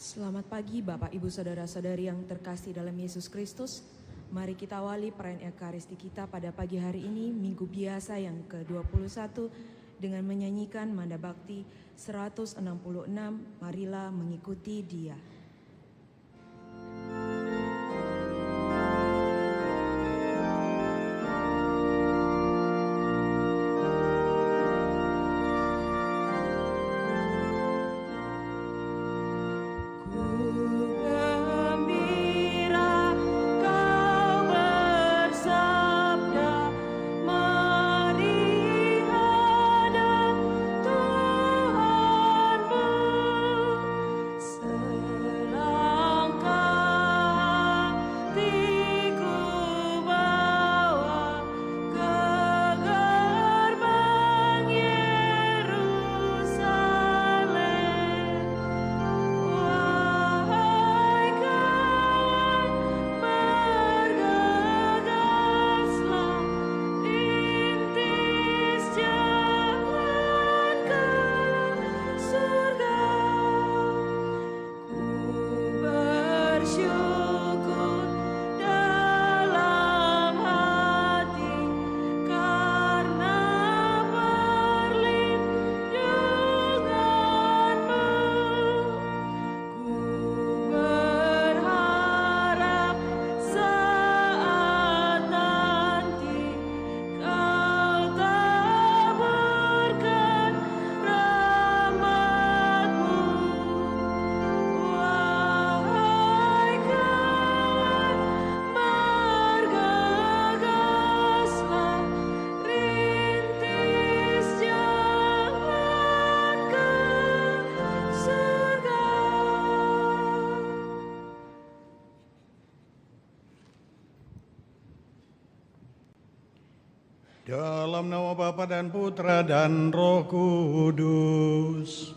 Selamat pagi Bapak Ibu Saudara-saudari yang terkasih dalam Yesus Kristus. Mari kita awali perayaan Ekaristi kita pada pagi hari ini, Minggu Biasa yang ke-21 dengan menyanyikan Manda Bakti 166, marilah mengikuti Dia. Dalam nama Bapa dan Putra dan Roh Kudus.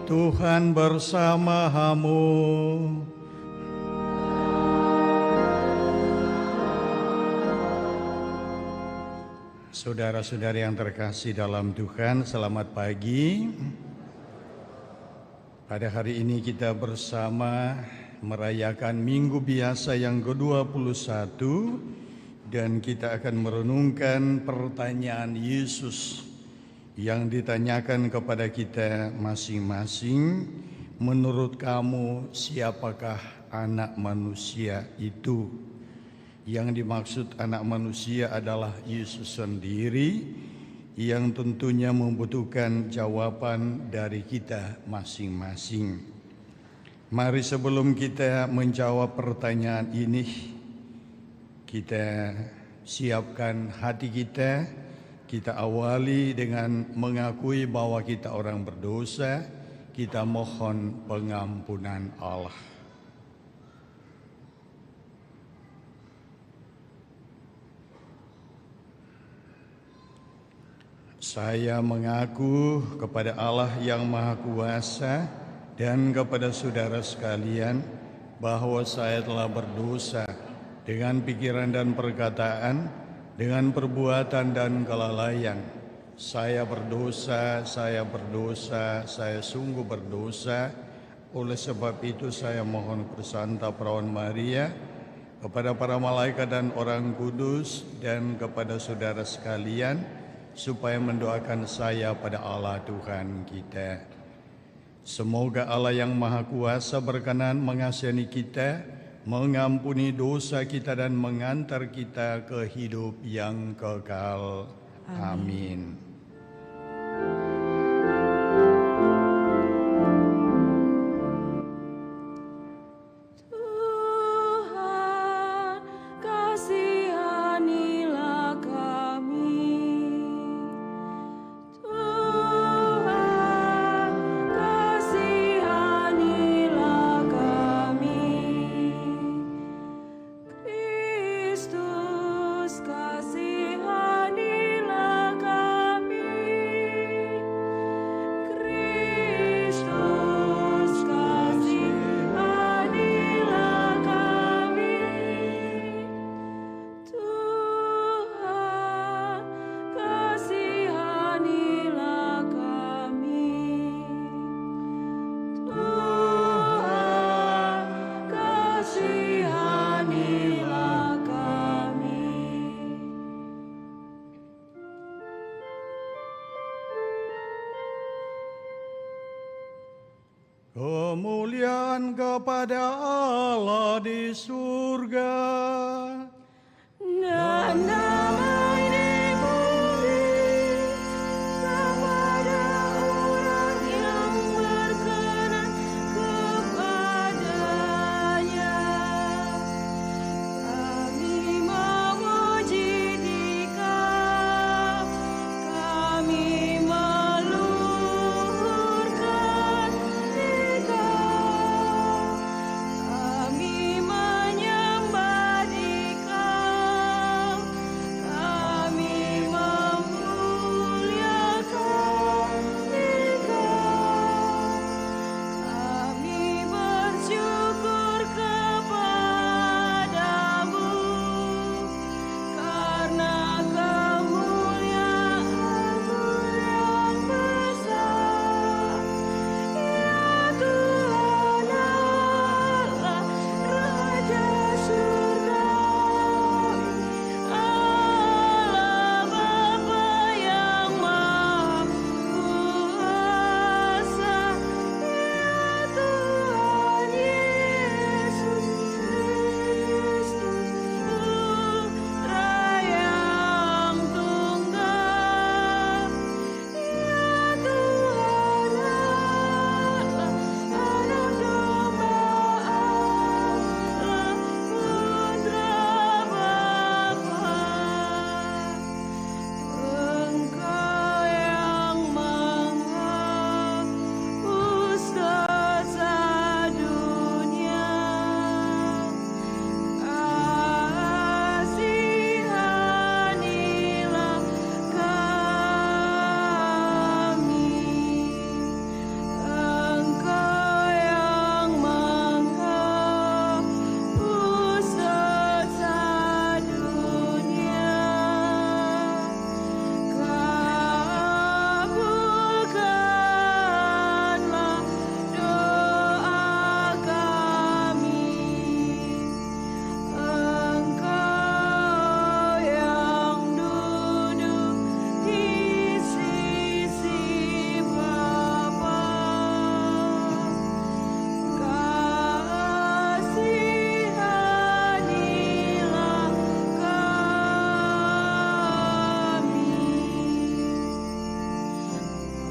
Tuhan bersamamu. Saudara-saudari yang terkasih dalam Tuhan, selamat pagi. Pada hari ini kita bersama merayakan Minggu Biasa yang ke-21 dan kita akan merenungkan pertanyaan Yesus yang ditanyakan kepada kita masing-masing. Menurut kamu siapakah anak manusia itu? Yang dimaksud anak manusia adalah Yesus sendiri yang tentunya membutuhkan jawaban dari kita masing-masing. Mari sebelum kita menjawab pertanyaan ini, kita siapkan hati kita awali dengan mengakui bahwa kita orang berdosa, kita mohon pengampunan Allah. Saya mengaku kepada Allah yang Maha Kuasa dan kepada saudara sekalian bahwa saya telah berdosa dengan pikiran dan perkataan, dengan perbuatan dan kelalaian. Saya berdosa, saya sungguh berdosa. Oleh sebab itu saya mohon Santa Perawan Maria, kepada para malaikat dan orang kudus, dan kepada saudara sekalian, supaya mendoakan saya pada Allah Tuhan kita. Semoga Allah yang Maha Kuasa berkenan mengasihani kita, mengampuni dosa kita dan mengantar kita ke hidup yang kekal. Amin. Kasihanilah kami. Tuhan kepada Allah di surga. Dan damai dipuji kepada orang yang berkenan kepadanya. Kami memuji Dikau, kami meluhurkan Dikau, kami menyembah Dikau, kami memuliakan Dikau, kami bersyukur kepadamu karena kemuliaan-Mu yang besar. Ya Tuhan Allah, Raja surga, Allah Bapa yang Maha Kuasa, ya Tuhan Yesus Kristus, Putra yang tunggal, ya Tuhan Allah, Anak Domba Allah, Putra Bapa. Engkau yang Maha Pustaka dunia, kasihanilah kami. Engkau yang Maha Pustaka dunia, kabulkanlah doa kami. Engkau yang duduk di sisi Bapa, kasihanilah kami.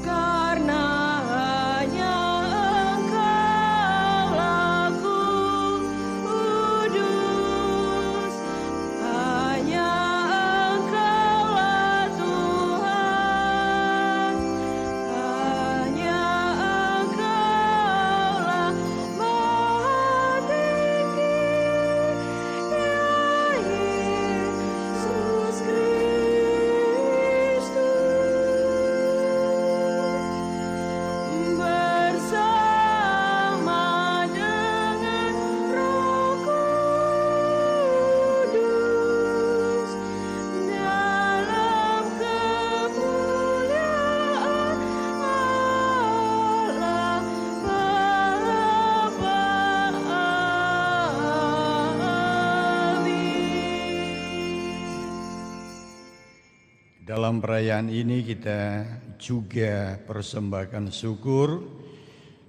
Karena hanya Engkaulah kudus, hanya Engkaulah Tuhan, hanya Engkaulah Maha Tinggi, ya Yesus Kristus. Bersama dengan Roh Kudus dalam kemuliaan Allah Bapa. Amin. Dalam perayaan ini kita juga persembahkan syukur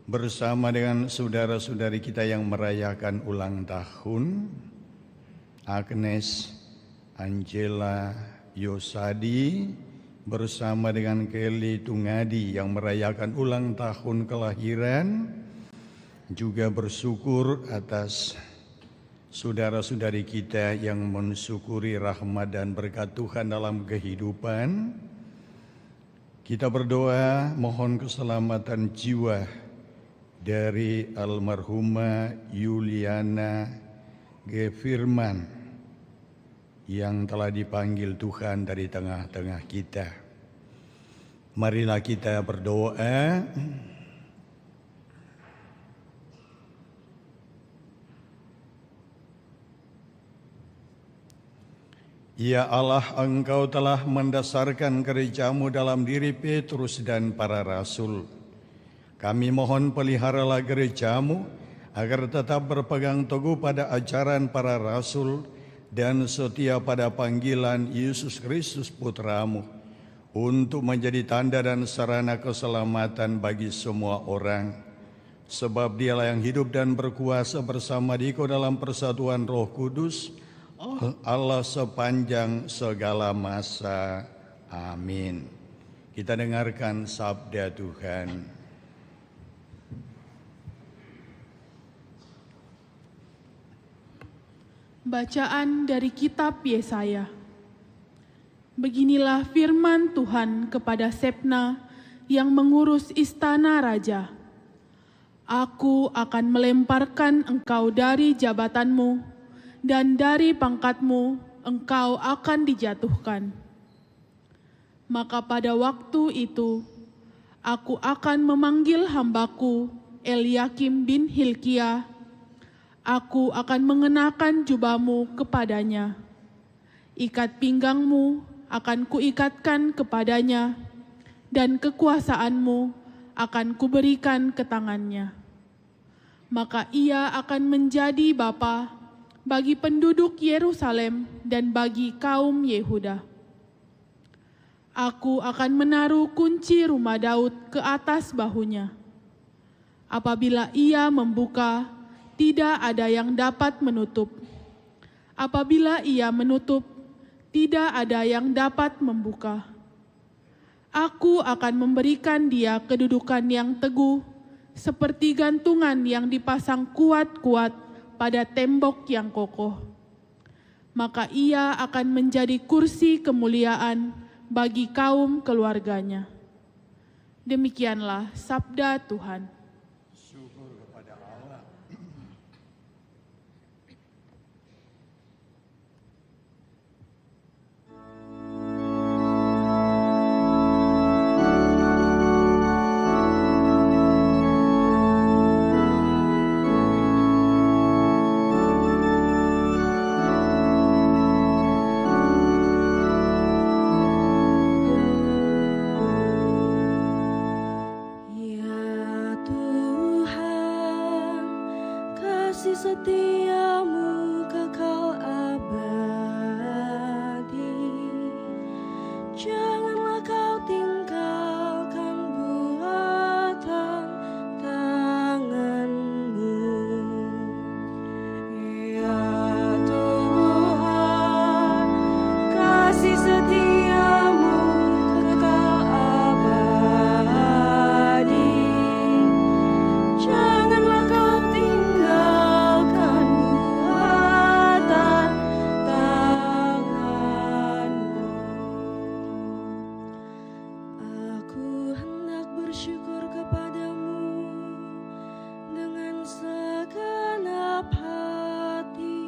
bersama dengan saudara-saudari kita yang merayakan ulang tahun. Agnes Angela Yosadi bersama dengan Kelly Tungadi yang merayakan ulang tahun kelahiran. Juga bersyukur atas saudara-saudari kita yang mensyukuri rahmat dan berkat Tuhan dalam kehidupan. Kita berdoa mohon keselamatan jiwa dari almarhumah Yuliana G. Firman yang telah dipanggil Tuhan dari tengah-tengah kita. Marilah kita berdoa. Ya Allah, Engkau telah mendasarkan gereja-Mu dalam diri Petrus dan para rasul. Kami mohon peliharalah gereja-Mu agar tetap berpegang teguh pada ajaran para rasul dan setia pada panggilan Yesus Kristus Putra-Mu untuk menjadi tanda dan sarana keselamatan bagi semua orang. Sebab Dialah yang hidup dan berkuasa bersama Dikau dalam persatuan Roh Kudus, Allah sepanjang segala masa. Amin. Kita dengarkan sabda Tuhan. Bacaan dari kitab Yesaya. Beginilah firman Tuhan kepada Sebna yang mengurus istana raja. Aku akan melemparkan engkau dari jabatanmu, dan dari pangkatmu engkau akan dijatuhkan. Maka pada waktu itu, aku akan memanggil hambaku Eliakim bin Hilkia. Aku akan mengenakan jubahmu kepadanya. Ikat pinggangmu akan kuikatkan kepadanya, dan kekuasaanmu akan kuberikan ke tangannya. Maka ia akan menjadi bapa bagi penduduk Yerusalem dan bagi kaum Yehuda. Aku akan menaruh kunci rumah Daud ke atas bahunya. Apabila ia membuka, tidak ada yang dapat menutup. Apabila ia menutup, tidak ada yang dapat membuka. Aku akan memberikan dia kedudukan yang teguh, seperti gantungan yang dipasang kuat-kuat pada tembok yang kokoh. Maka ia akan menjadi kursi kemuliaan bagi kaum keluarganya. Demikianlah sabda Tuhan. Setiamu kekal abadi, janganlah kau tinggalkan buatan tanganmu. Ya Tuhan, kasih setiamu kekal abadi, janganlah kau tinggalkan buatan tanganmu. Aku hendak bersyukur kepadamu dengan segenap hati,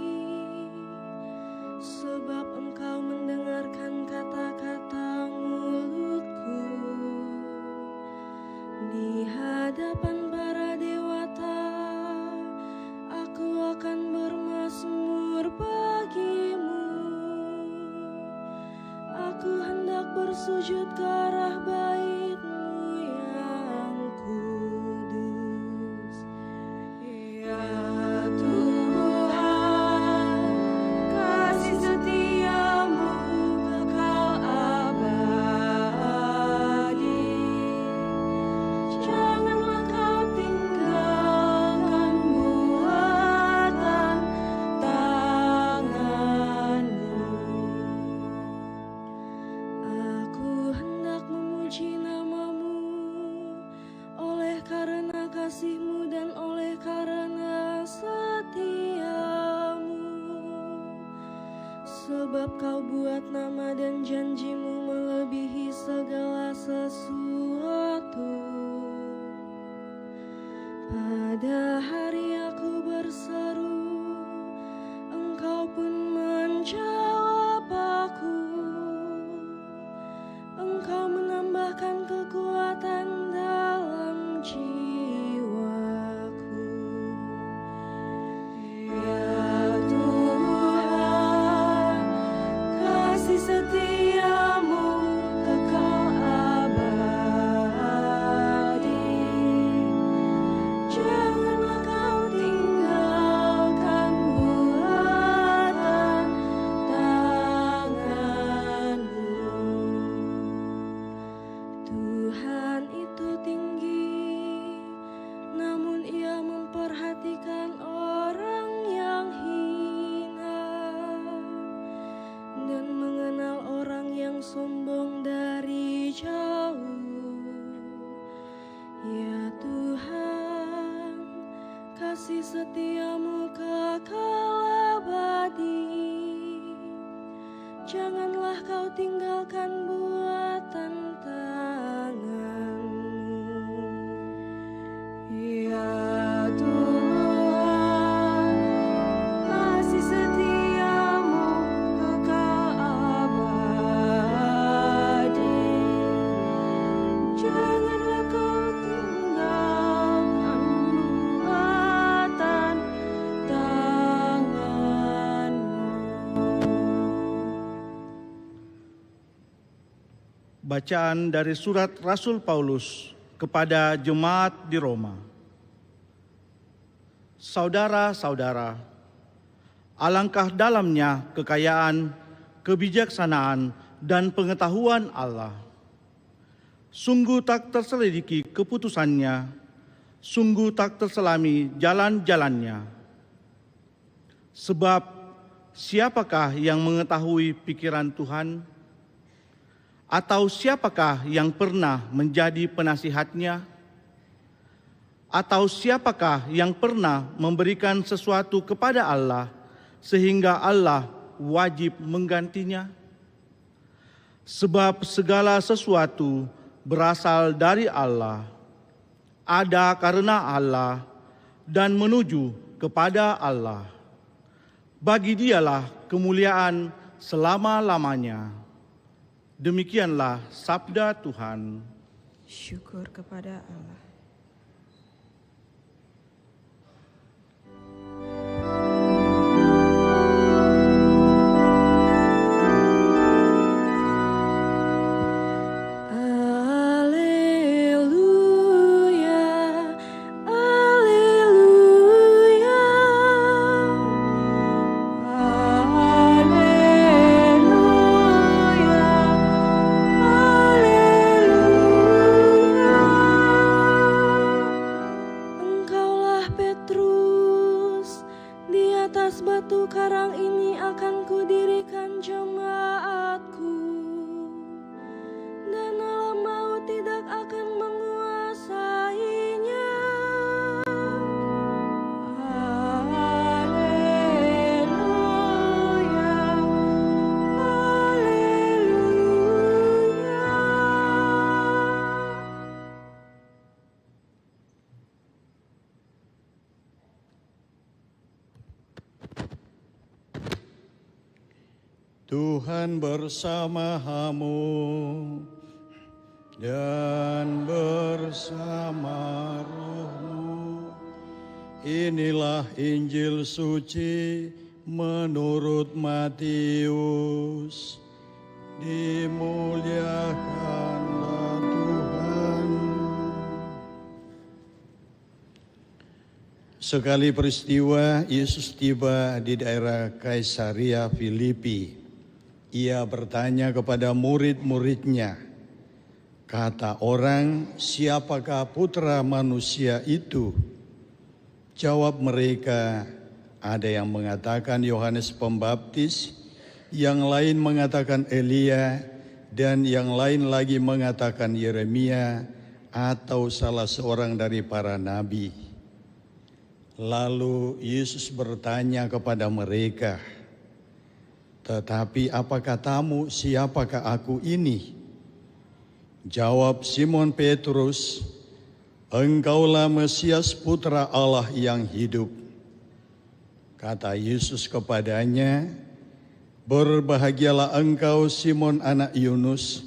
sebab engkau mendengarkan kata-kata mulutku. Di hadapan para dewata, aku akan bermazmur bagimu. Aku hendak bersujud ke arah bait-Mu yang kudus. Ya Tuhan, kasih setiamu kekal abadi, janganlah kau tinggalkan buatan tanganmu. Aku hendak memuji nama-Mu oleh karena kasih-Mu dan oleh karena setia-Mu. Sebab Kau buat nama dan janji-Mu melebihi segala sesuatu. Pada hari aku berseru, Engkau pun menjawab aku. Engkau menambahkan kekuatan dalam jiwaku. Ya Tuhan, kasih setiamu kekal abadi, setiamu kekal abadi. Janganlah kau tinggalkan buatan tanganmu. Ya Tuhan, kasih setiamu kekal abadi. Janganlah kau tinggalkan buatan tanganmu. Bacaan dari surat Rasul Paulus kepada jemaat di Roma. Saudara-saudara, alangkah dalamnya kekayaan, kebijaksanaan, dan pengetahuan Allah. Sungguh tak terselidiki keputusannya, sungguh tak terselami jalan-jalannya. Sebab siapakah yang mengetahui pikiran Tuhan? Atau siapakah yang pernah menjadi penasihatnya? Atau siapakah yang pernah memberikan sesuatu kepada Allah sehingga Allah wajib menggantinya? Sebab segala sesuatu berasal dari Allah, ada karena Allah, dan menuju kepada Allah. Bagi Dialah kemuliaan selama-lamanya. Demikianlah sabda Tuhan. Syukur kepada Allah. Tuhan bersama-Mu dan bersama roh-Mu. Inilah Injil suci menurut Matius. Dimuliakanlah Tuhan. Sekali peristiwa, Yesus tiba di daerah Kaisaria Filipi. Ia bertanya kepada murid-muridnya, kata orang, siapakah putra manusia itu? Jawab mereka, ada yang mengatakan Yohanes Pembaptis, yang lain mengatakan Elia, dan yang lain lagi mengatakan Yeremia atau salah seorang dari para nabi. Lalu Yesus bertanya kepada mereka, tetapi apa katamu, siapakah aku ini? Jawab Simon Petrus, engkaulah Mesias putra Allah yang hidup. Kata Yesus kepadanya, berbahagialah engkau Simon anak Yunus,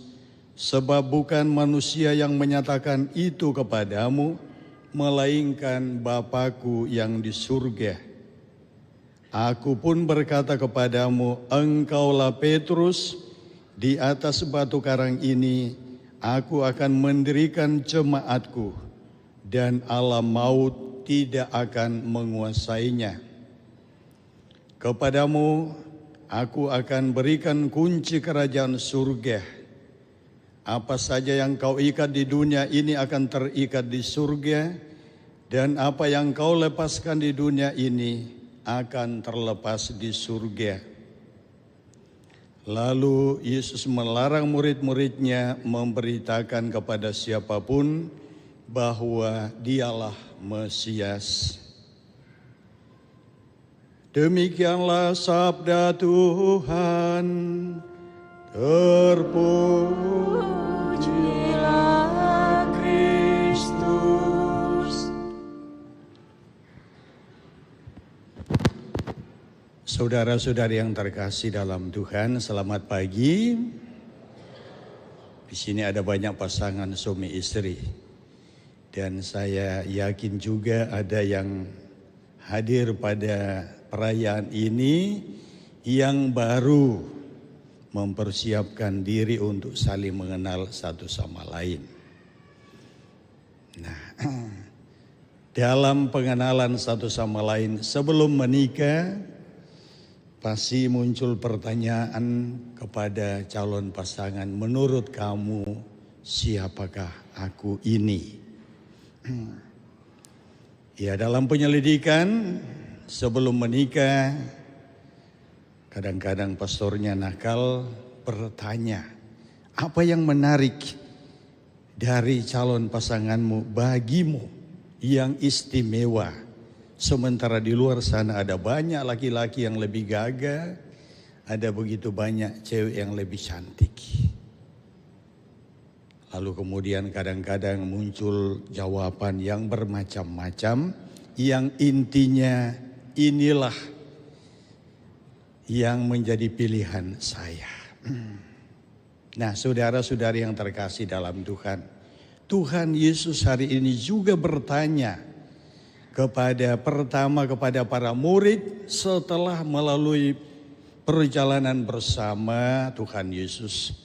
sebab bukan manusia yang menyatakan itu kepadamu, melainkan Bapa-Ku yang di surga. Aku pun berkata kepadamu, engkaulah Petrus, di atas batu karang ini aku akan mendirikan jemaat-Ku, dan alam maut tidak akan menguasainya. Kepadamu aku akan berikan kunci kerajaan surga. Apa saja yang kau ikat di dunia ini akan terikat di surga, dan apa yang kau lepaskan di dunia ini akan terlepas di surga. Lalu Yesus melarang murid-muridnya memberitakan kepada siapapun bahwa Dialah Mesias. Demikianlah sabda Tuhan. Terpujilah Kristus. Saudara-saudari yang terkasih dalam Tuhan, selamat pagi. Di sini ada banyak pasangan suami istri. Dan saya yakin juga ada yang hadir pada perayaan ini yang baru mempersiapkan diri untuk saling mengenal satu sama lain. Nah, dalam pengenalan satu sama lain sebelum menikah, pasti muncul pertanyaan kepada calon pasangan, menurut kamu siapakah aku ini? Ya, dalam penyelidikan sebelum menikah, kadang-kadang pastornya nakal bertanya, apa yang menarik dari calon pasanganmu bagimu yang istimewa? Sementara di luar sana ada banyak laki-laki yang lebih gagah, ada begitu banyak cewek yang lebih cantik. Lalu kemudian kadang-kadang muncul jawaban yang bermacam-macam, yang intinya inilah yang menjadi pilihan saya. Nah, saudara-saudari yang terkasih dalam Tuhan, Tuhan Yesus hari ini juga bertanya kepada para murid setelah melalui perjalanan bersama. Tuhan Yesus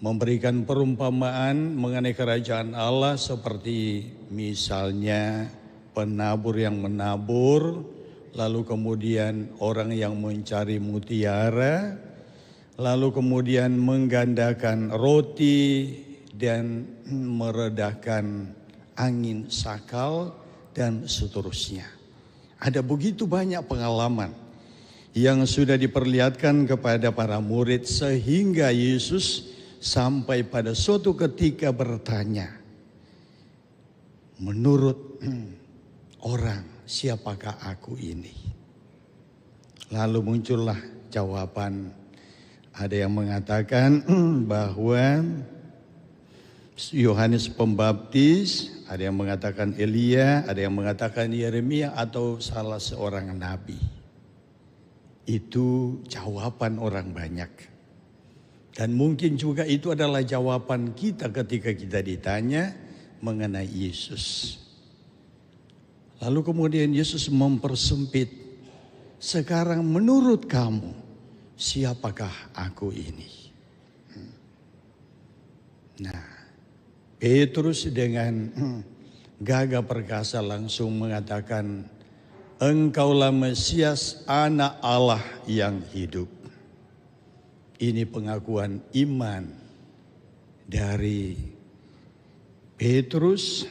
memberikan perumpamaan mengenai kerajaan Allah seperti misalnya penabur yang menabur, lalu kemudian orang yang mencari mutiara, lalu kemudian menggandakan roti dan meredahkan angin sakal dan seterusnya. Ada begitu banyak pengalaman yang sudah diperlihatkan kepada para murid sehingga Yesus sampai pada suatu ketika bertanya, menurut orang siapakah aku ini? Lalu muncullah jawaban. Ada yang mengatakan bahwa Yohanes Pembaptis, ada yang mengatakan Elia, ada yang mengatakan Yeremia atau salah seorang nabi. Itu jawaban orang banyak. Dan mungkin juga itu adalah jawaban kita ketika kita ditanya mengenai Yesus. Lalu kemudian Yesus mempersempit. Sekarang menurut kamu, siapakah aku ini? Nah, Petrus dengan gagah perkasa langsung mengatakan, Engkaulah Mesias, Anak Allah yang hidup. Ini pengakuan iman dari Petrus,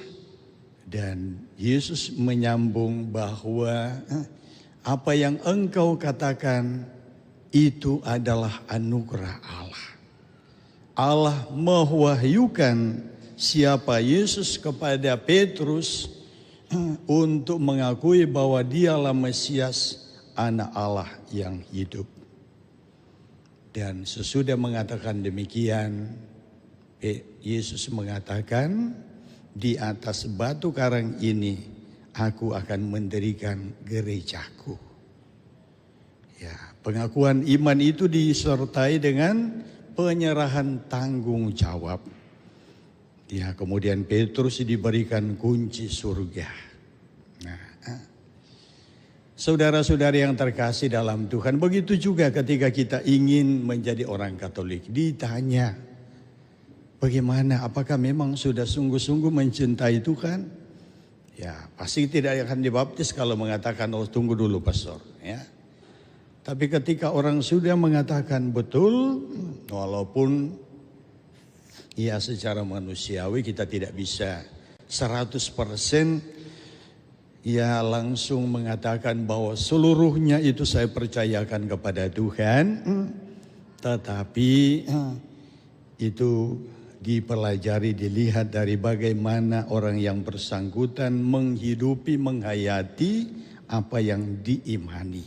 dan Yesus menyambung bahwa apa yang engkau katakan itu adalah anugerah Allah. Allah mewahyukan siapa Yesus kepada Petrus untuk mengakui bahwa dialah Mesias, Anak Allah yang hidup. Dan sesudah mengatakan demikian, Yesus mengatakan, di atas batu karang ini aku akan mendirikan gerejaku. Ya, pengakuan iman itu disertai dengan penyerahan tanggung jawab. Ya, kemudian Petrus diberikan kunci surga. Saudara-saudari yang terkasih dalam Tuhan, begitu juga ketika kita ingin menjadi orang Katolik, ditanya, bagaimana, apakah memang sudah sungguh-sungguh mencintai Tuhan? Ya, pasti tidak akan dibaptis kalau mengatakan, oh tunggu dulu pastor. Ya. Tapi ketika orang sudah mengatakan betul, walaupun ya secara manusiawi kita tidak bisa 100% ya langsung mengatakan bahwa seluruhnya itu saya percayakan kepada Tuhan. Tetapi itu dipelajari, dilihat dari bagaimana orang yang bersangkutan menghidupi, menghayati apa yang diimani.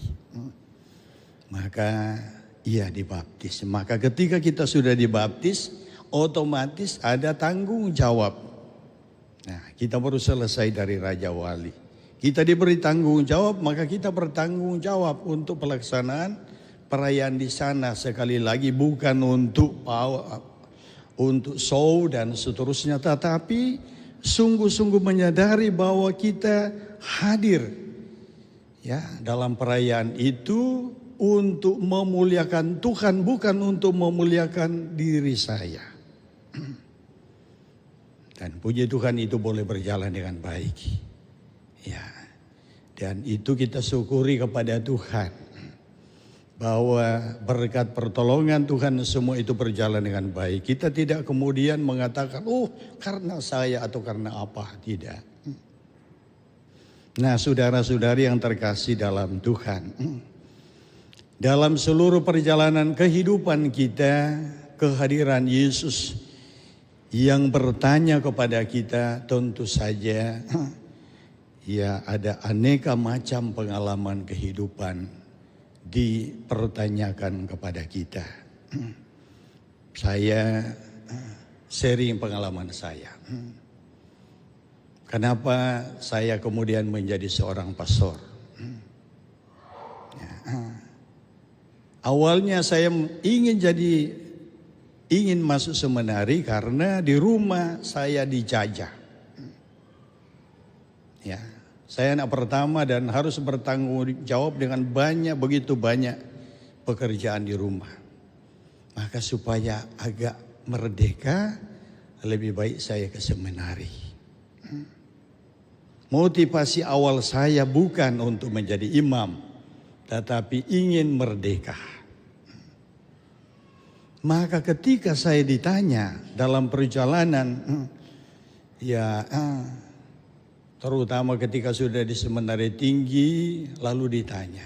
Maka ia dibaptis. Maka ketika kita sudah dibaptis, otomatis ada tanggung jawab. Nah, kita baru selesai dari Raja Wali. Kita diberi tanggung jawab, maka kita bertanggung jawab untuk pelaksanaan perayaan di sana. Sekali lagi bukan untuk show dan seterusnya, tetapi sungguh-sungguh menyadari bahwa kita hadir ya dalam perayaan itu untuk memuliakan Tuhan, bukan untuk memuliakan diri saya. Dan puji Tuhan itu boleh berjalan dengan baik. Ya. Dan itu kita syukuri kepada Tuhan. Bahwa berkat pertolongan Tuhan semua itu berjalan dengan baik. Kita tidak kemudian mengatakan, oh karena saya atau karena apa. Tidak. Nah, saudara-saudari yang terkasih dalam Tuhan. Dalam seluruh perjalanan kehidupan kita, kehadiran Yesus yang bertanya kepada kita tentu saja ya ada aneka macam pengalaman kehidupan dipertanyakan kepada kita. Saya sharing pengalaman saya. Kenapa saya kemudian menjadi seorang pastor? Awalnya saya ingin masuk seminari karena di rumah saya dijajah. Ya, saya anak pertama dan harus bertanggung jawab dengan begitu banyak pekerjaan di rumah. Maka supaya agak merdeka, lebih baik saya ke seminari. Motivasi awal saya bukan untuk menjadi imam, tetapi ingin merdeka. Maka ketika saya ditanya dalam perjalanan, terutama ketika sudah di seminari tinggi, lalu ditanya,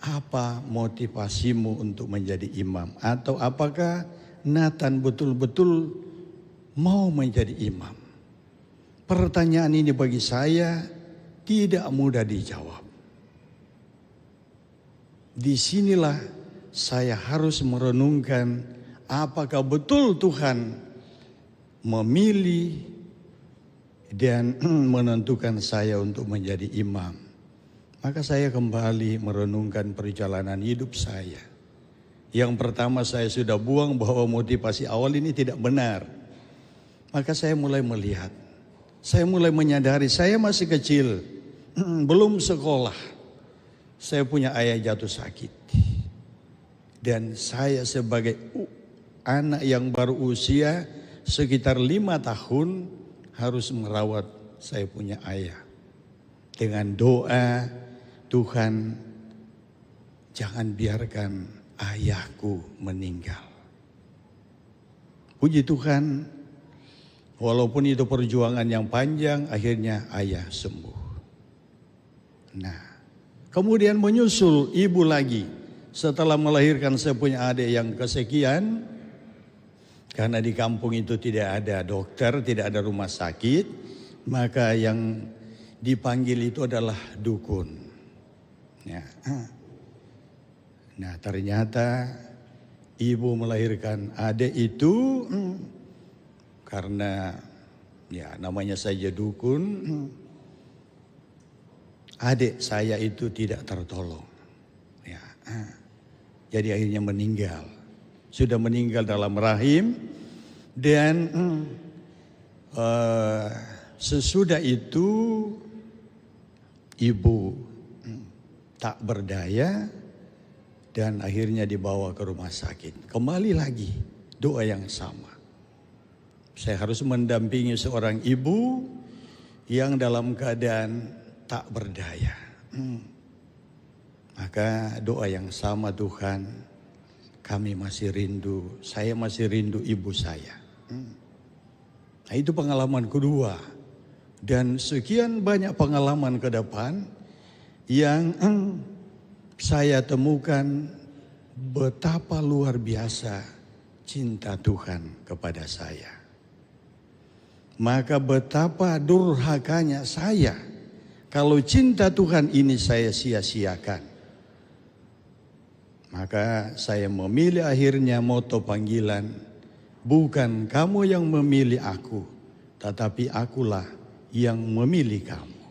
apa motivasimu untuk menjadi imam? Atau apakah Nathan betul-betul mau menjadi imam? Pertanyaan ini bagi saya tidak mudah dijawab. Disinilah saya harus merenungkan apakah betul Tuhan memilih dan menentukan saya untuk menjadi imam. Maka saya kembali merenungkan perjalanan hidup saya. Yang pertama saya sudah buang bahwa motivasi awal ini tidak benar. Maka saya mulai melihat, saya mulai menyadari saya masih kecil, belum sekolah. Saya punya ayah jatuh sakit. Dan saya sebagai anak yang baru usia sekitar 5 tahun harus merawat saya punya ayah. Dengan doa, Tuhan jangan biarkan ayahku meninggal. Puji Tuhan, walaupun itu perjuangan yang panjang, akhirnya ayah sembuh. Nah, kemudian menyusul ibu lagi. Setelah melahirkan saya punya adik yang kesekian, karena di kampung itu tidak ada dokter, tidak ada rumah sakit, maka yang dipanggil itu adalah dukun. Ya. Nah, ternyata ibu melahirkan adik itu karena ya namanya saja dukun, adik saya itu tidak tertolong. Ya. Jadi akhirnya meninggal. Sudah meninggal dalam rahim. Dan sesudah itu ibu tak berdaya. Dan akhirnya dibawa ke rumah sakit. Kembali lagi doa yang sama. Saya harus mendampingi seorang ibu yang dalam keadaan tak berdaya. Maka doa yang sama, Tuhan, kami masih rindu, saya masih rindu ibu saya. Nah, itu pengalaman kedua. Dan sekian banyak pengalaman ke depan yang saya temukan betapa luar biasa cinta Tuhan kepada saya. Maka betapa durhakanya saya Kalau cinta Tuhan ini saya sia-siakan, maka saya memilih akhirnya moto panggilan, bukan kamu yang memilih aku, tetapi akulah yang memilih kamu.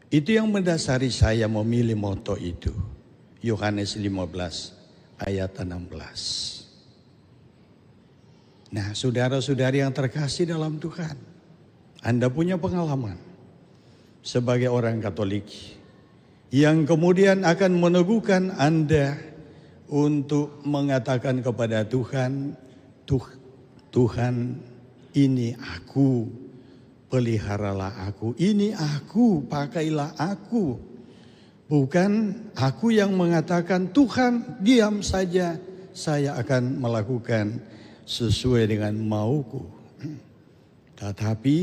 Itu yang mendasari saya memilih moto itu. Yohanes 15 ayat 16. Nah, saudara-saudari yang terkasih dalam Tuhan, Anda punya pengalaman sebagai orang Katolik yang kemudian akan meneguhkan Anda untuk mengatakan kepada Tuhan, Tuhan, ini aku, peliharalah aku, ini aku, pakailah aku. Bukan aku yang mengatakan, Tuhan diam saja, saya akan melakukan sesuai dengan mauku. Tetapi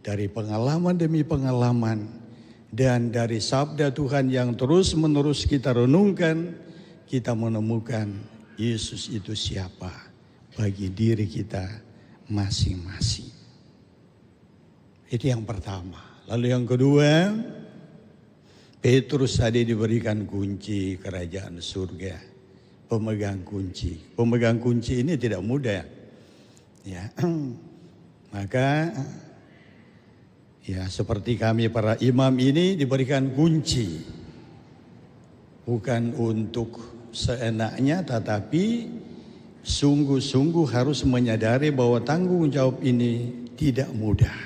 dari pengalaman demi pengalaman dan dari sabda Tuhan yang terus menerus kita renungkan, kita menemukan Yesus itu siapa bagi diri kita masing-masing. Itu yang pertama. Lalu yang kedua, Petrus tadi diberikan kunci kerajaan surga, pemegang kunci. Pemegang kunci ini tidak mudah, ya. Maka, ya seperti kami para imam ini diberikan kunci, bukan untuk seenaknya, tetapi sungguh-sungguh harus menyadari bahwa tanggung jawab ini tidak mudah.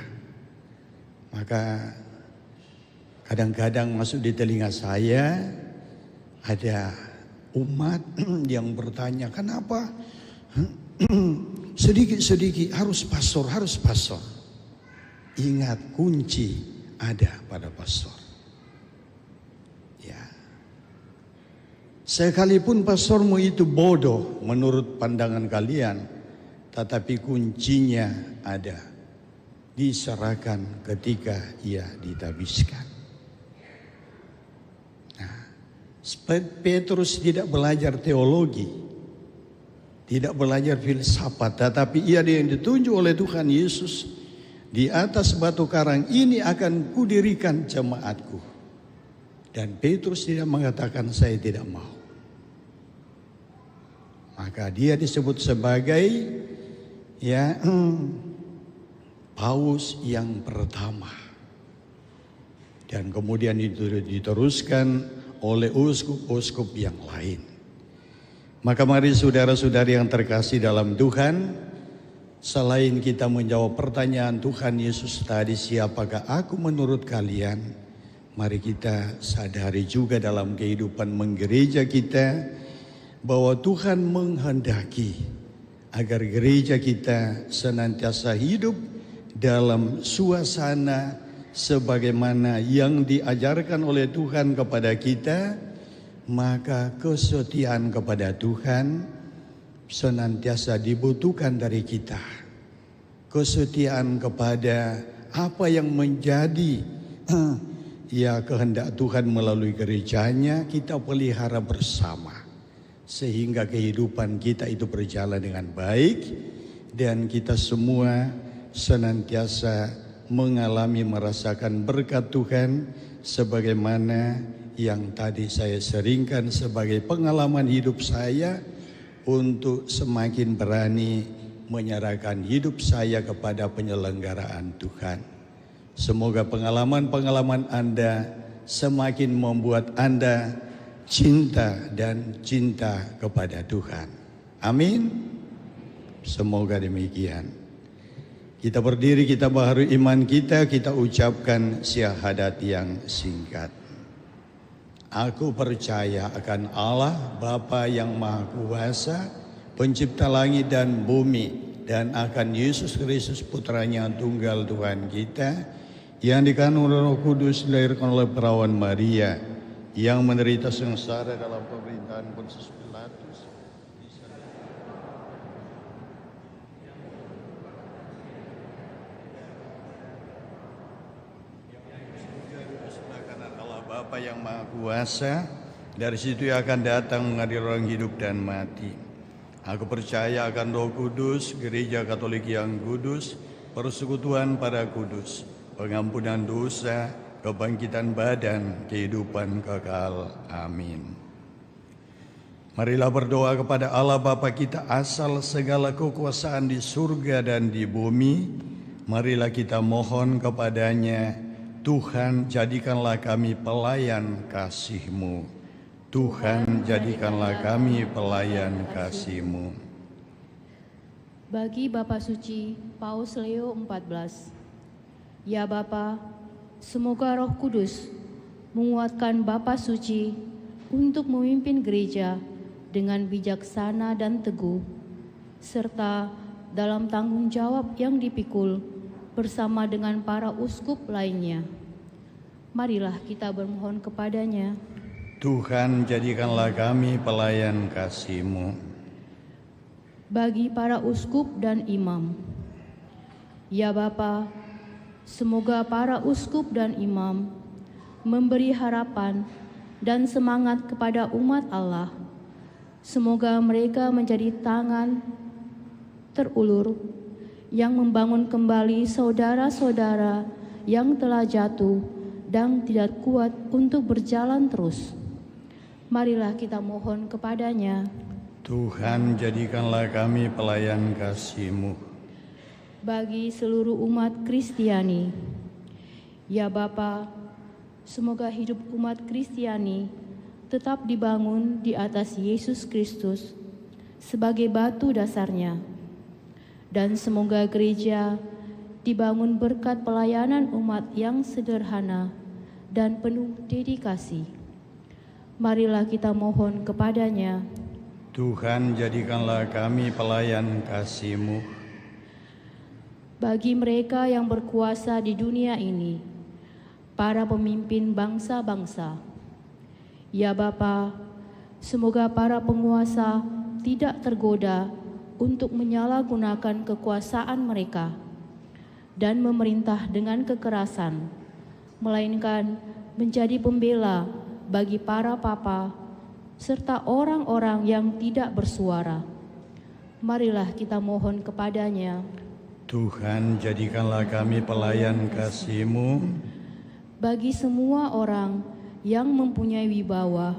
Maka kadang-kadang masuk di telinga saya ada umat yang bertanya, kenapa sedikit-sedikit harus pastor. Ingat, kunci ada pada pastor. Ya. Sekalipun pastormu itu bodoh menurut pandangan kalian, tetapi kuncinya ada, diserahkan ketika ia ditabiskan. Petrus tidak belajar teologi, tidak belajar filsafat, tetapi ia yang ditunjuk oleh Tuhan Yesus, di atas batu karang ini akan kudirikan jemaatku. Dan Petrus tidak mengatakan saya tidak mau. Maka dia disebut sebagai Paus yang pertama. Dan kemudian itu diteruskan oleh uskup-uskup yang lain. Maka mari saudara-saudari yang terkasih dalam Tuhan, selain kita menjawab pertanyaan Tuhan Yesus tadi, siapakah aku menurut kalian? Mari kita sadari juga dalam kehidupan menggereja kita, bahwa Tuhan menghendaki agar gereja kita senantiasa hidup dalam suasana sebagaimana yang diajarkan oleh Tuhan kepada kita. Maka kesetiaan kepada Tuhan senantiasa dibutuhkan dari kita. Kesetiaan kepada apa yang menjadi kehendak Tuhan melalui gerejanya, kita pelihara bersama. Sehingga kehidupan kita itu berjalan dengan baik, dan kita semua senantiasa mengalami, merasakan berkat Tuhan sebagaimana yang tadi saya seringkan sebagai pengalaman hidup saya untuk semakin berani menyerahkan hidup saya kepada penyelenggaraan Tuhan. Semoga pengalaman-pengalaman Anda semakin membuat Anda cinta kepada Tuhan. Amin. Semoga demikian. Kita berdiri, kita baharui iman kita, kita ucapkan syahadat yang singkat. Aku percaya akan Allah Bapa yang Maha Kuasa, pencipta langit dan bumi, dan akan Yesus Kristus Putranya tunggal Tuhan kita, yang dikandung Roh Kudus, dilahirkan oleh perawan Maria, yang menderita sengsara dalam pemerintahan Pontius Pilatus, Bapa yang Maha Kuasa, dari situ ia akan datang mengadili orang hidup dan mati. Aku percaya akan Roh Kudus, Gereja Katolik yang kudus, persekutuan para kudus, pengampunan dosa, kebangkitan badan, kehidupan kekal. Amin. Marilah berdoa kepada Allah Bapa kita asal segala kekuasaan di surga dan di bumi. Marilah kita mohon kepadanya, Tuhan jadikanlah kami pelayan kasih-Mu. Tuhan jadikanlah kami pelayan kasih-Mu. Bagi Bapa Suci Paus Leo 14, ya Bapa, semoga Roh Kudus menguatkan Bapa Suci untuk memimpin gereja dengan bijaksana dan teguh, serta dalam tanggung jawab yang dipikul bersama dengan para uskup lainnya. Marilah kita bermohon kepadanya. Tuhan jadikanlah kami pelayan kasih-Mu. Bagi para uskup dan imam, ya Bapa, semoga para uskup dan imam memberi harapan dan semangat kepada umat Allah. Semoga mereka menjadi tangan terulur yang membangun kembali saudara-saudara yang telah jatuh dan tidak kuat untuk berjalan terus. Marilah kita mohon kepadanya. Tuhan jadikanlah kami pelayan kasih-Mu. Bagi seluruh umat Kristiani, ya Bapa, semoga hidup umat Kristiani tetap dibangun di atas Yesus Kristus sebagai batu dasarnya. Dan semoga gereja dibangun berkat pelayanan umat yang sederhana dan penuh dedikasi. Marilah kita mohon kepadanya. Tuhan jadikanlah kami pelayan kasih-Mu. Bagi mereka yang berkuasa di dunia ini, para pemimpin bangsa-bangsa, ya Bapa, semoga para penguasa tidak tergoda untuk menyalahgunakan kekuasaan mereka dan memerintah dengan kekerasan, melainkan menjadi pembela bagi para papa serta orang-orang yang tidak bersuara. Marilah kita mohon kepadanya. Tuhan jadikanlah kami pelayan kasih-Mu. Bagi semua orang yang mempunyai wibawa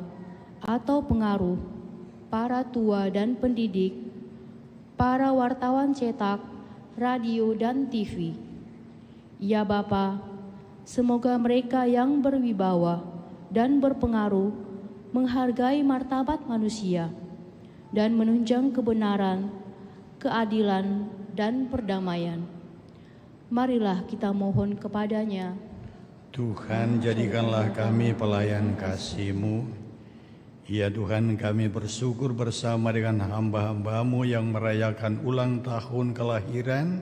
atau pengaruh, para tua dan pendidik, para wartawan cetak, radio dan TV. Ya Bapa, semoga mereka yang berwibawa dan berpengaruh menghargai martabat manusia dan menunjang kebenaran, keadilan, dan perdamaian. Marilah kita mohon kepadanya. Tuhan jadikanlah kami pelayan kasih-Mu. Ya Tuhan, kami bersyukur bersama dengan hamba-hamba-Mu yang merayakan ulang tahun kelahiran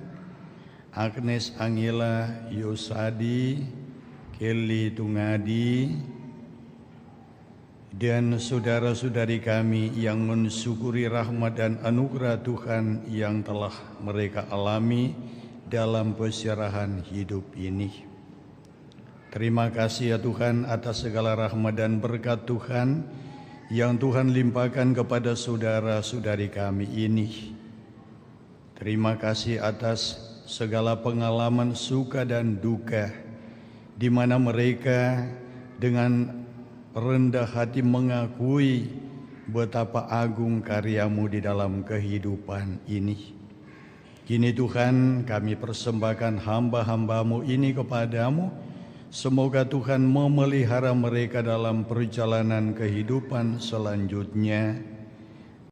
Agnes Angela Yosadi, Kelly Tungadi, dan saudara-saudari kami yang mensyukuri rahmat dan anugerah Tuhan yang telah mereka alami dalam pesyarahan hidup ini. Terima kasih ya Tuhan atas segala rahmat dan berkat Tuhan yang Tuhan limpahkan kepada saudara-saudari kami ini. Terima kasih atas segala pengalaman suka dan duka, di mana mereka dengan rendah hati mengakui betapa agung karya-Mu di dalam kehidupan ini. Kini Tuhan, kami persembahkan hamba-hamba-Mu ini kepadamu. Semoga Tuhan memelihara mereka dalam perjalanan kehidupan selanjutnya,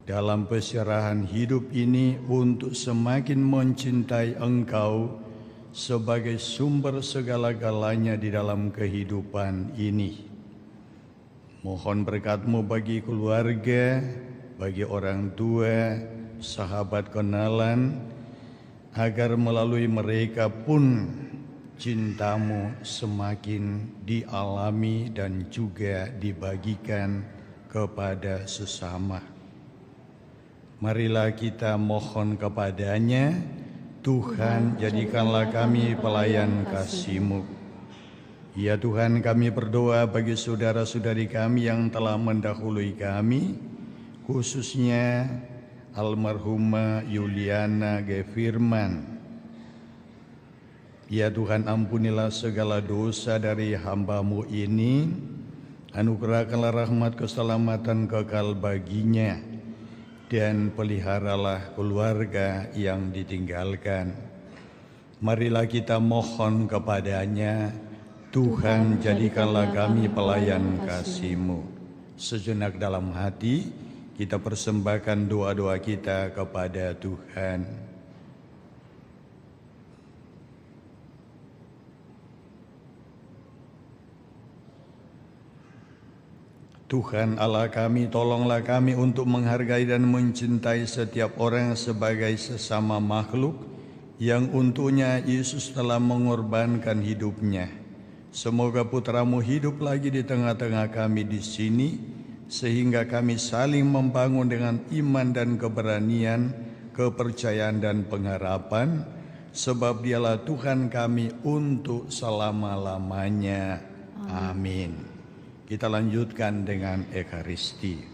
dalam pesyarahan hidup ini untuk semakin mencintai Engkau sebagai sumber segala-galanya di dalam kehidupan ini. Mohon berkat-Mu bagi keluarga, bagi orang tua, sahabat kenalan, agar melalui mereka pun cinta-Mu semakin dialami dan juga dibagikan kepada sesama. Marilah kita mohon kepadanya, Tuhan jadikanlah kami pelayan kasih-Mu. Ya Tuhan, kami berdoa bagi saudara-saudari kami yang telah mendahului kami, khususnya almarhumah Yuliana G. Firman, Ya Tuhan, ampunilah segala dosa dari hamba-Mu ini, anugerahkanlah rahmat keselamatan kekal baginya, dan peliharalah keluarga yang ditinggalkan. Marilah kita mohon kepadanya, Tuhan jadikanlah kami pelayan kasih-Mu. Sejenak dalam hati, kita persembahkan doa-doa kita kepada Tuhan. Tuhan Allah kami, tolonglah kami untuk menghargai dan mencintai setiap orang sebagai sesama makhluk yang untuknya Yesus telah mengorbankan hidupnya. Semoga putra-Mu hidup lagi di tengah-tengah kami di sini, sehingga kami saling membangun dengan iman dan keberanian, kepercayaan dan pengharapan, sebab Dialah Tuhan kami untuk selama-lamanya. Amin. Kita lanjutkan dengan Ekaristi.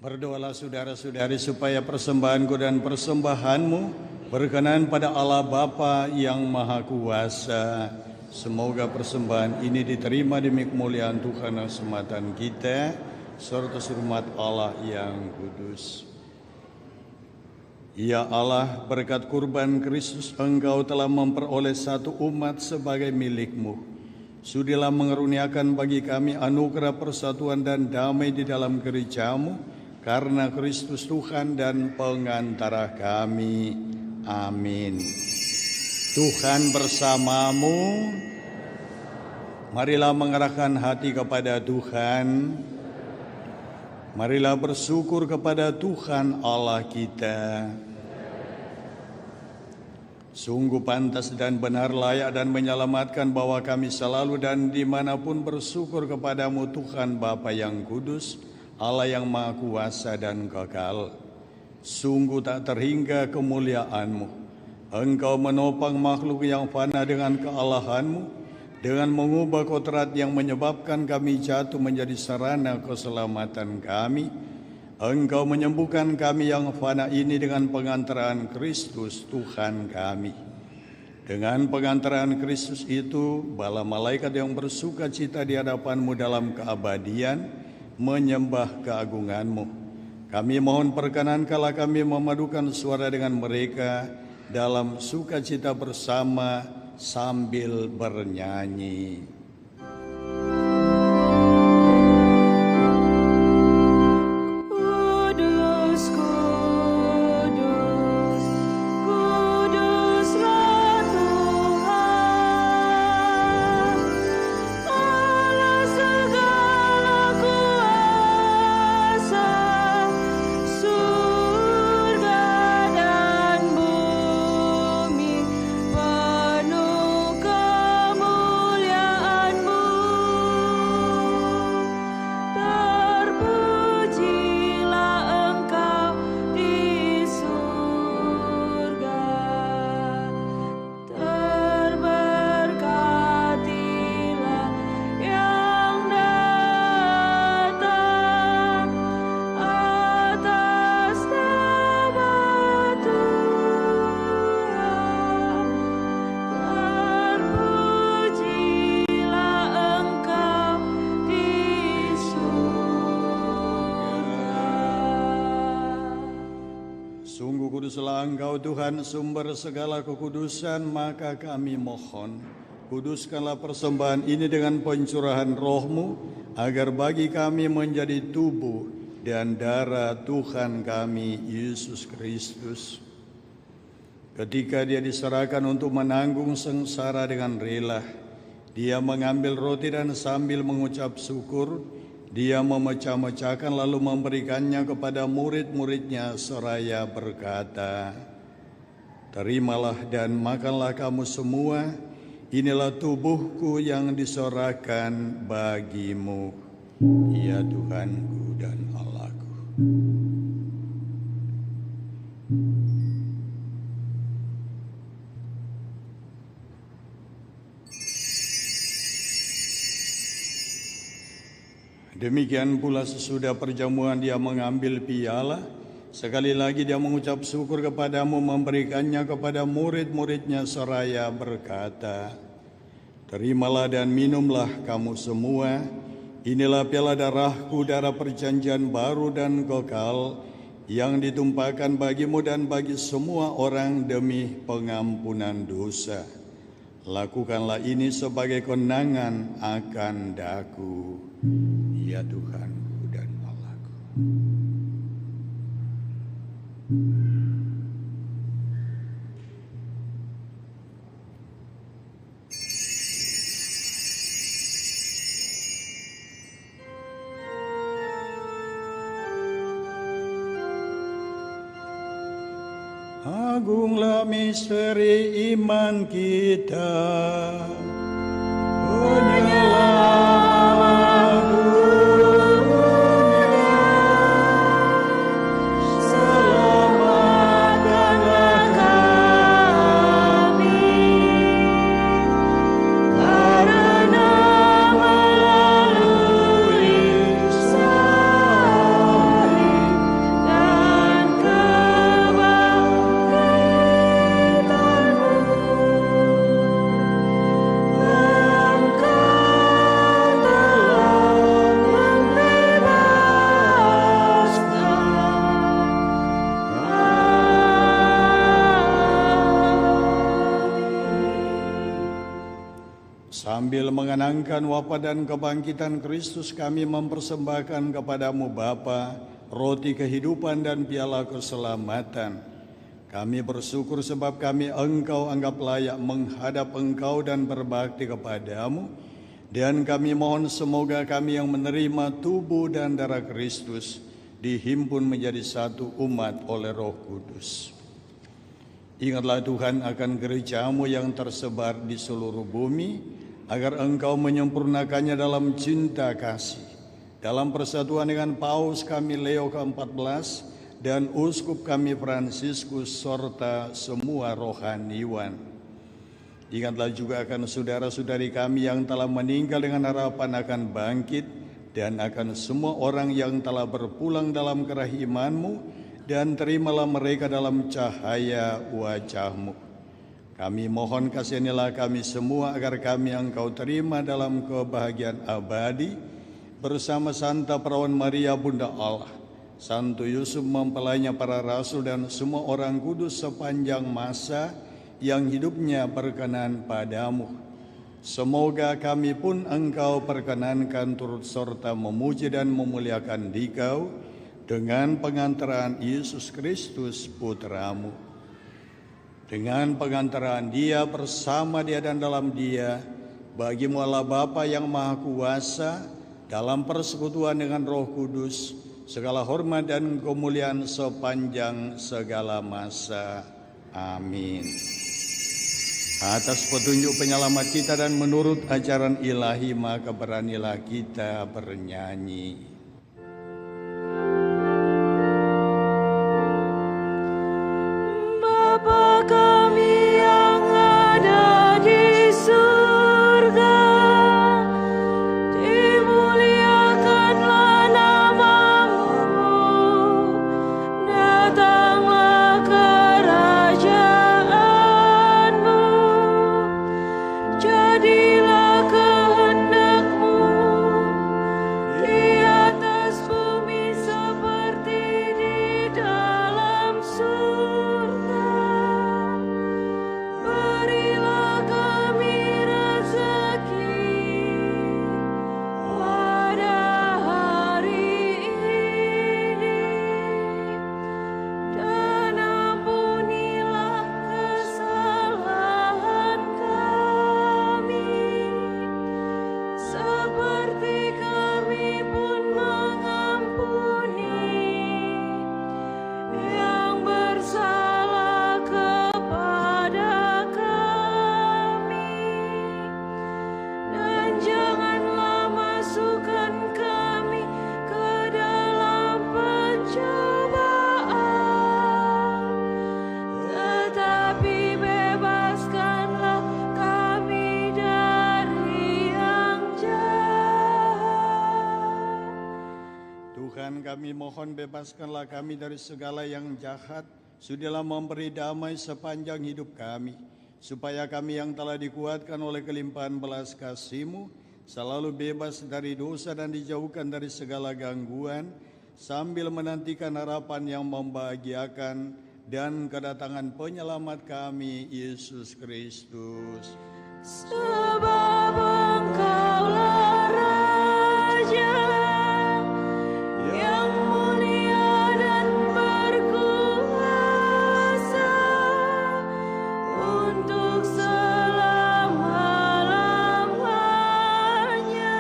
Berdoalah saudara-saudari supaya persembahanku dan persembahanmu berkenan pada Allah Bapa yang Maha Kuasa. Semoga persembahan ini diterima demi kemuliaan Tuhan dan keselamatan kita, serta hormat Allah yang kudus. Ya Allah, berkat kurban Kristus Engkau telah memperoleh satu umat sebagai milik-Mu. Sudilah mengeruniakan bagi kami anugerah persatuan dan damai di dalam gereja-Mu, karena Kristus Tuhan dan pengantara kami. Amin. Tuhan bersamamu. Marilah mengarahkan hati kepada Tuhan. Marilah bersyukur kepada Tuhan Allah kita. Sungguh pantas dan benar, layak dan menyelamatkan bahwa kami selalu dan dimanapun bersyukur kepadamu Tuhan Bapa yang kudus, Allah yang Maha Kuasa dan kekal. Sungguh tak terhingga kemuliaan-Mu. Engkau menopang makhluk yang fana dengan kealahan-Mu, dengan mengubah kodrat yang menyebabkan kami jatuh menjadi sarana keselamatan kami. Engkau menyembuhkan kami yang fana ini dengan pengantaran Kristus Tuhan kami. Dengan pengantaran Kristus itu, bala malaikat yang bersuka cita di hadapan-Mu dalam keabadian menyembah keagungan-Mu. Kami mohon perkenankanlah kami memadukan suara dengan mereka dalam sukacita bersama sambil bernyanyi. Kuduslah Engkau Tuhan sumber segala kekudusan, maka kami mohon, kuduskanlah persembahan ini dengan pencurahan roh-Mu, agar bagi kami menjadi tubuh dan darah Tuhan kami, Yesus Kristus. Ketika Dia diserahkan untuk menanggung sengsara dengan rela, Dia mengambil roti dan sambil mengucap syukur, Dia memecah-mecahkan lalu memberikannya kepada murid-muridnya seraya berkata, "Terimalah dan makanlah kamu semua, inilah tubuhku yang diserahkan bagimu." Ya Tuhanku dan Allahku. Demikian pula sesudah perjamuan Dia mengambil piala, sekali lagi Dia mengucap syukur kepadamu, memberikannya kepada murid-muridnya seraya berkata, "Terimalah dan minumlah kamu semua, inilah piala darahku, darah perjanjian baru dan kekal, yang ditumpahkan bagimu dan bagi semua orang demi pengampunan dosa. Lakukanlah ini sebagai kenangan akan daku." Ya Tuhanku dan Allahku. Agunglah misteri iman kita. Sambil mengenangkan wafat dan kebangkitan Kristus, kami mempersembahkan kepadamu Bapa, roti kehidupan dan piala keselamatan. Kami bersyukur sebab kami Engkau anggap layak menghadap Engkau dan berbakti kepadamu. Dan kami mohon semoga kami yang menerima tubuh dan darah Kristus dihimpun menjadi satu umat oleh Roh Kudus. Ingatlah Tuhan akan gereja-Mu yang tersebar di seluruh bumi, agar Engkau menyempurnakannya dalam cinta kasih. Dalam persatuan dengan Paus kami Leo ke-14 dan Uskup kami Fransiskus serta semua rohaniwan. Ingatlah juga akan saudara-saudari kami yang telah meninggal dengan harapan akan bangkit, dan akan semua orang yang telah berpulang dalam kerahiman-Mu, dan terimalah mereka dalam cahaya wajah-Mu. Kami mohon kasihanilah kami semua agar kami Engkau terima dalam kebahagiaan abadi bersama Santa Perawan Maria Bunda Allah, Santo Yusuf mempelainya para rasul dan semua orang kudus sepanjang masa yang hidupnya berkenan padamu. Semoga kami pun Engkau perkenankan turut serta memuji dan memuliakan Dikau dengan pengantaran Yesus Kristus Putra-Mu. Dengan pengantaran Dia, bersama Dia dan dalam Dia, bagi-Mu Allah Bapa yang Maha Kuasa, dalam persekutuan dengan Roh Kudus, segala hormat dan kemuliaan sepanjang segala masa. Amin. Atas petunjuk penyelamat kita dan menurut ajaran ilahi, maka beranilah kita bernyanyi. Bapa kami yang ada di surga, dimuliakanlah nama-Mu, datanglah kerajaan-Mu, jadilah kehendak-Mu di atas bumi seperti di dalam surga. Berilah kami rezeki pada hari ini, dan ampunilah kesalahan kami, seperti kami pun mengampuni yang bersalah kepada kami. Dan janganlah masukkan kami ke dalam pencobaan, tetapi bebaskanlah kami dari yang jahat. Tuhan, kami mohon bebaskanlah kami dari segala yang jahat, sudilah memberi damai sepanjang hidup kami, supaya kami yang telah dikuatkan oleh kelimpahan belas kasih-Mu, selalu bebas dari dosa dan dijauhkan dari segala gangguan, sambil menantikan harapan yang membahagiakan dan kedatangan penyelamat kami, Yesus Kristus. Sebab Engkaulah Raja yang mulia dan berkuasa untuk selama-lamanya.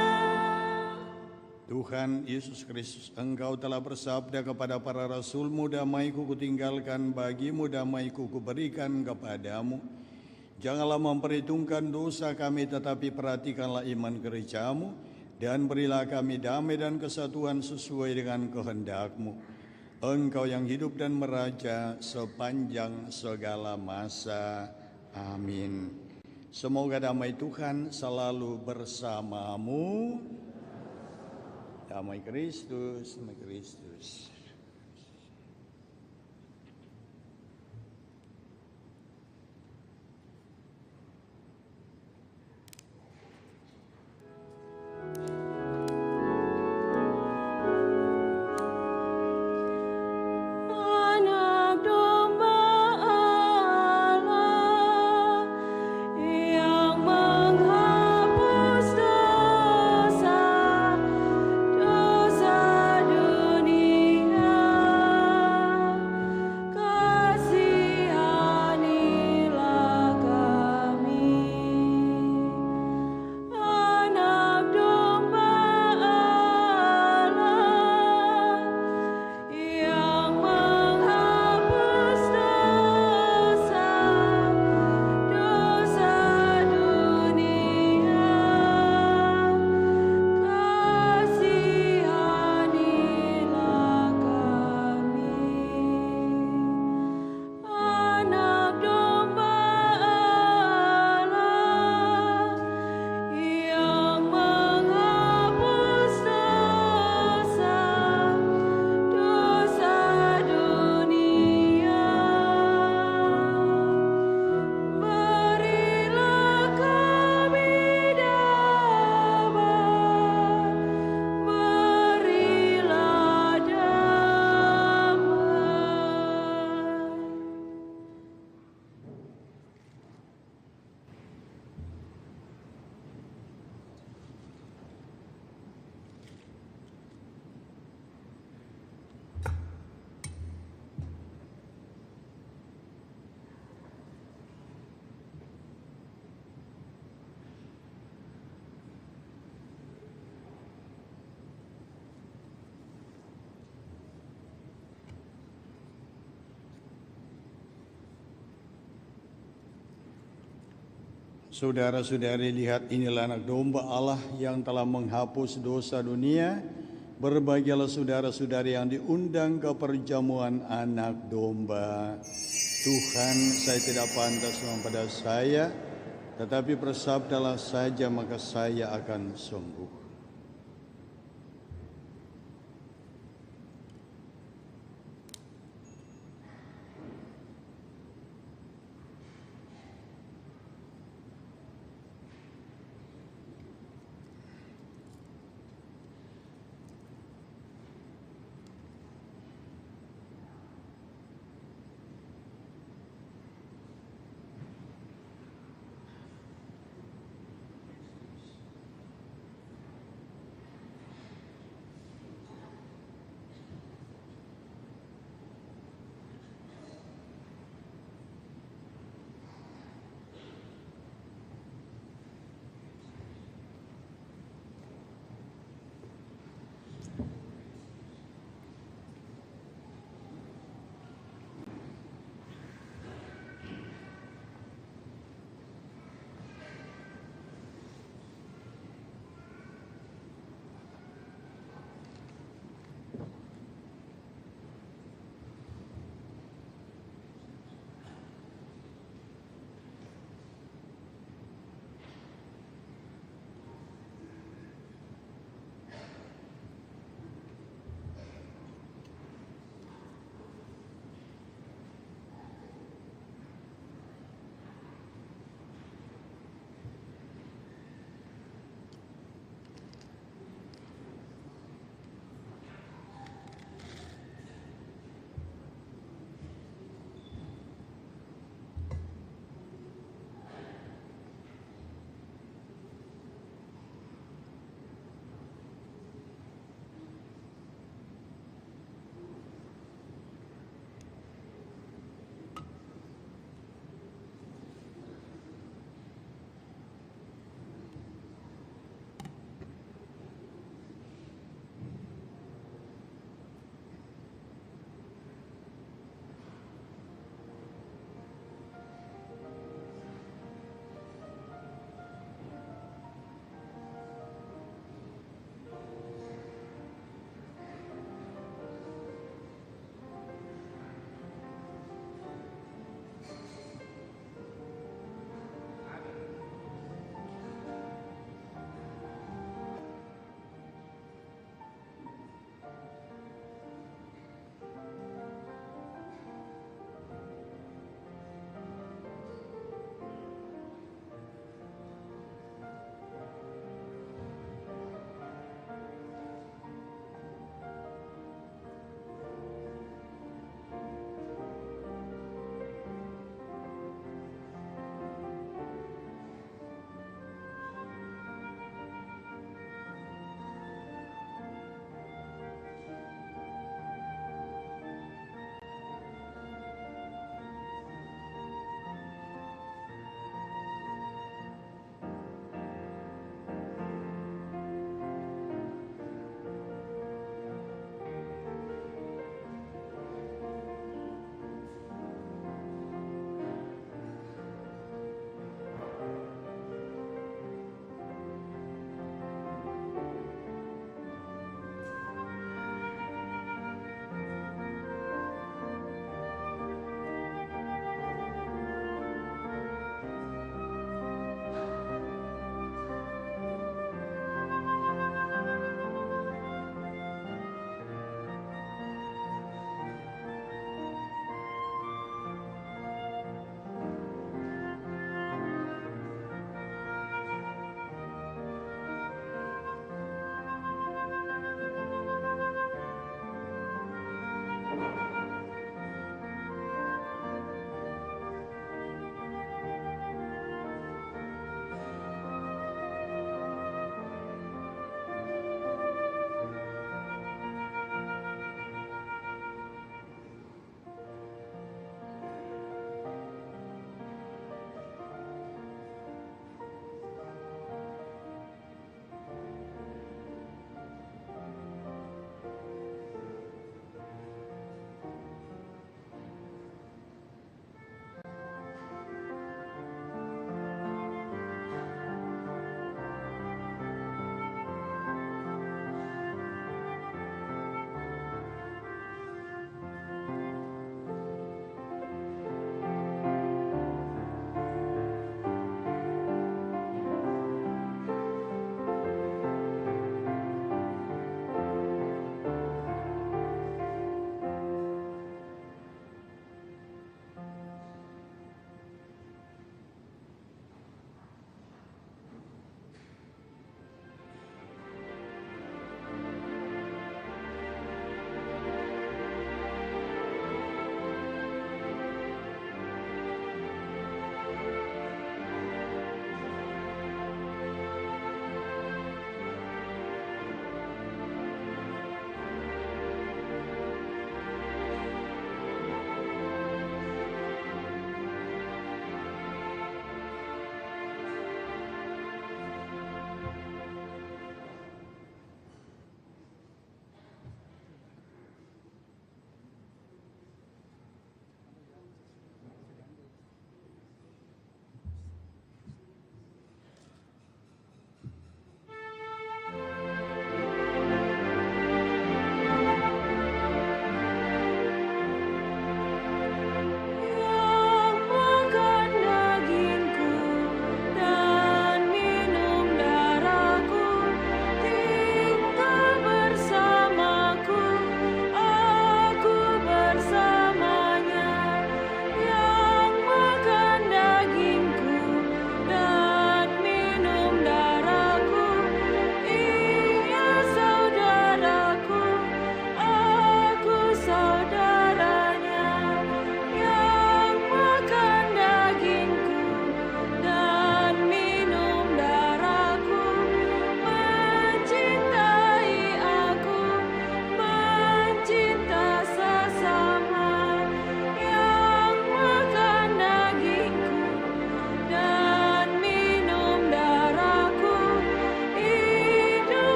Tuhan Yesus Kristus, Engkau telah bersabda kepada para rasul-Mu, damai-Ku kutinggalkan bagimu, damai-Ku kuberikan kepadamu. Janganlah memperhitungkan dosa kami, tetapi perhatikanlah iman gereja-Mu, dan berilah kami damai dan kesatuan sesuai dengan kehendak-Mu. Engkau yang hidup dan meraja sepanjang segala masa. Amin. Semoga damai Tuhan selalu bersamamu. Damai Kristus, damai Kristus. Anak domba Allah yang menghapus dosa dunia. Saudara-saudari, lihat, inilah anak domba Allah yang telah menghapus dosa dunia. Berbahagialah saudara-saudari yang diundang ke perjamuan anak domba. Tuhan, saya tidak pantas kepada saya, tetapi bersabdalah saja maka saya akan sembuh.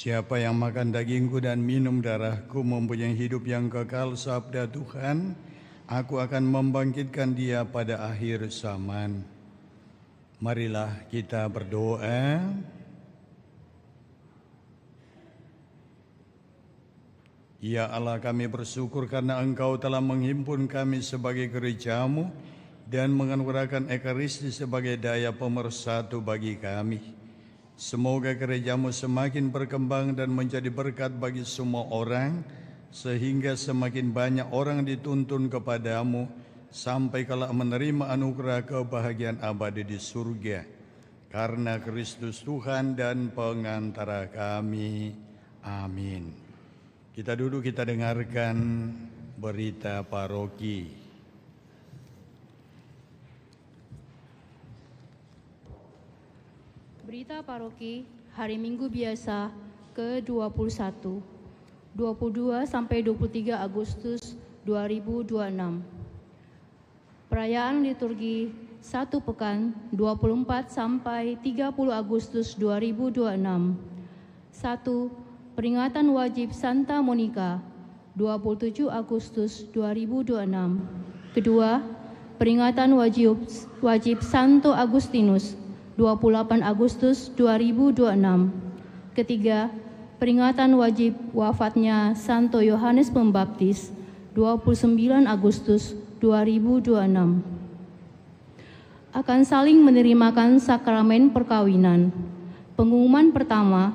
Siapa yang makan dagingku dan minum darahku mempunyai hidup yang kekal, sabda Tuhan, aku akan membangkitkan dia pada akhir zaman. Marilah kita berdoa. Ya Allah, kami bersyukur karena Engkau telah menghimpun kami sebagai gereja-Mu dan menganugerahkan Ekaristi sebagai daya pemersatu bagi kami. Semoga gereja-Mu semakin berkembang dan menjadi berkat bagi semua orang, sehingga semakin banyak orang dituntun kepadamu sampai kelak menerima anugerah kebahagiaan abadi di surga. Karena Kristus Tuhan dan pengantara kami. Amin. Kita duduk, kita dengarkan berita paroki. Berita paroki hari Minggu biasa ke-21, 22 sampai 23 Agustus 2026. Perayaan liturgi 1 pekan 24 sampai 30 Agustus 2026. 1. Peringatan wajib Santa Monica 27 Agustus 2026. Kedua, peringatan wajib Santo Agustinus 28 Agustus 2026. Ketiga, peringatan wajib wafatnya Santo Yohanes Pembaptis 29 Agustus 2026. Akan saling menerimakan sakramen perkawinan. Pengumuman pertama,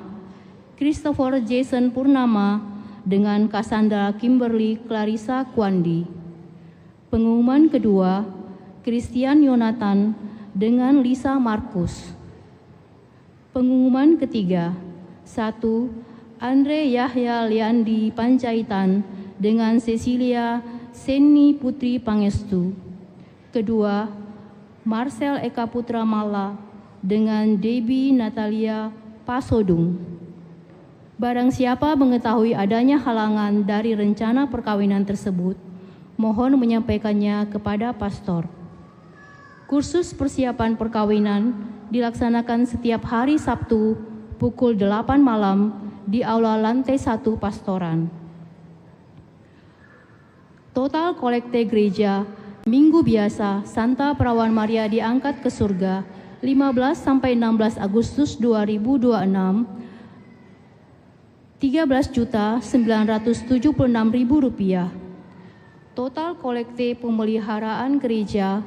Christopher Jason Purnama dengan Cassandra Kimberly Clarissa Kwandi. Pengumuman kedua, Christian Yonatan dengan Lisa Markus. Pengumuman ketiga, 1. Andre Yahya Leandi Pancaitan dengan Cecilia Seni Putri Pangestu. Kedua, Marcel Eka Putra Mala dengan Debbie Natalia Pasodung. Barang siapa mengetahui adanya halangan dari rencana perkawinan tersebut, mohon menyampaikannya kepada pastor. Kursus persiapan perkawinan dilaksanakan setiap hari Sabtu pukul 8 malam di aula lantai 1 pastoran. Total kolekte gereja Minggu biasa Santa Perawan Maria diangkat ke surga 15 sampai 16 Agustus 2026 Rp13.976.000. Total kolekte pemeliharaan gereja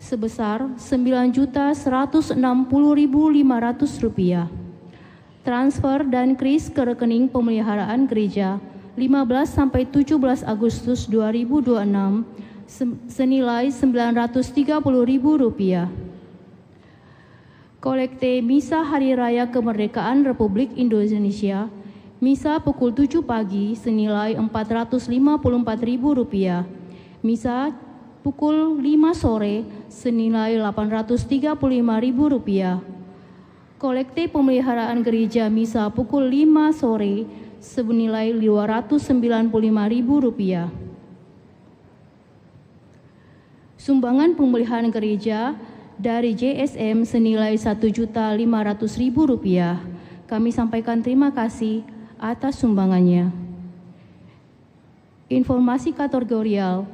sebesar Rp9.160.500. Transfer dan kris ke rekening pemeliharaan gereja 15 sampai 17 Agustus 2026 senilai Rp930.000. Kolekte Misa Hari Raya Kemerdekaan Republik Indonesia, Misa pukul 7 pagi senilai Rp454.000. Misa pukul 5 sore senilai Rp835.000. Kolekte pemeliharaan gereja Misa pukul 5 sore senilai Rp295.000. Sumbangan pemeliharaan gereja dari JSM senilai Rp1.500.000. Kami sampaikan terima kasih atas sumbangannya. Informasi kategorial.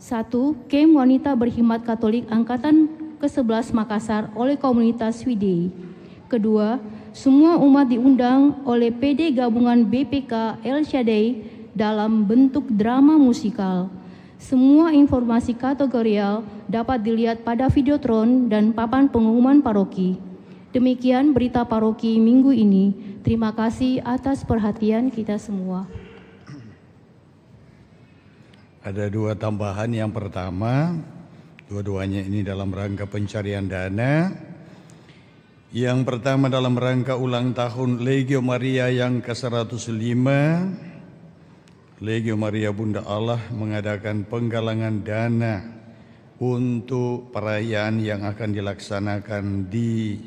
1. Kem Wanita Berkhidmat Katolik Angkatan ke-11 Makassar oleh komunitas Widei. Kedua, semua umat diundang oleh PD Gabungan BPK El Shaddai dalam bentuk drama musikal. Semua informasi kategorial dapat dilihat pada videotron dan papan pengumuman paroki. Demikian berita paroki minggu ini. Terima kasih atas perhatian kita semua. Ada dua tambahan. Yang pertama, dua-duanya ini dalam rangka pencarian dana. Yang pertama dalam rangka ulang tahun Legio Maria yang ke-105. Legio Maria Bunda Allah mengadakan penggalangan dana untuk perayaan yang akan dilaksanakan di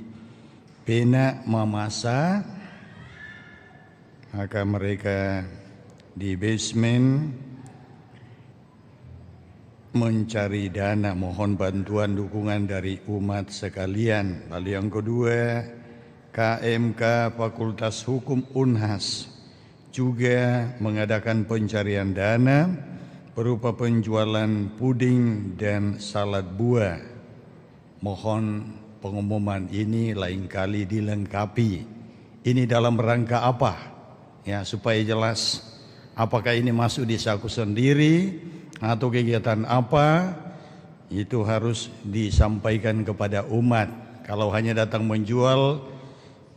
Pena Mamasa. Maka mereka di basement mencari dana, mohon bantuan dukungan dari umat sekalian. Lalu yang kedua, KMK Fakultas Hukum Unhas juga mengadakan pencarian dana berupa penjualan puding dan salad buah. Mohon pengumuman ini lain kali dilengkapi. Ini dalam rangka apa? Ya, supaya jelas apakah ini masuk di saku sendiri atau kegiatan apa, itu harus disampaikan kepada umat. Kalau hanya datang menjual,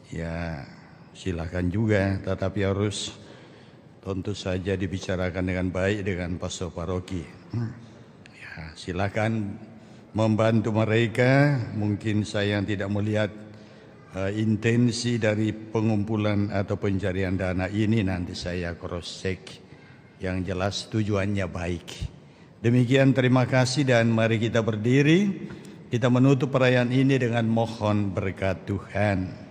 ya silakan juga, tetapi harus tentu saja dibicarakan dengan baik dengan pastor paroki. Ya, silakan membantu mereka. Mungkin saya yang tidak melihat intensi dari pengumpulan atau pencarian dana ini, nanti saya cross check. Yang jelas tujuannya baik. Demikian, terima kasih dan mari kita berdiri. Kita menutup perayaan ini dengan mohon berkat Tuhan.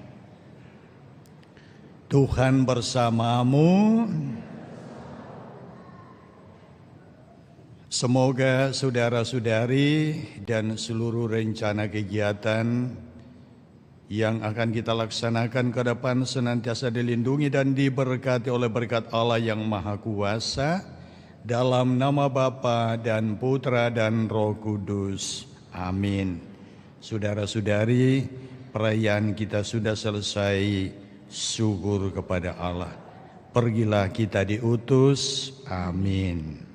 Tuhan bersamamu. Semoga saudara-saudari dan seluruh rencana kegiatan yang akan kita laksanakan ke depan senantiasa dilindungi dan diberkati oleh berkat Allah yang Maha Kuasa, dalam nama Bapa dan Putra dan Roh Kudus. Amin. Saudara-saudari, perayaan kita sudah selesai. Syukur kepada Allah. Pergilah kita diutus. Amin.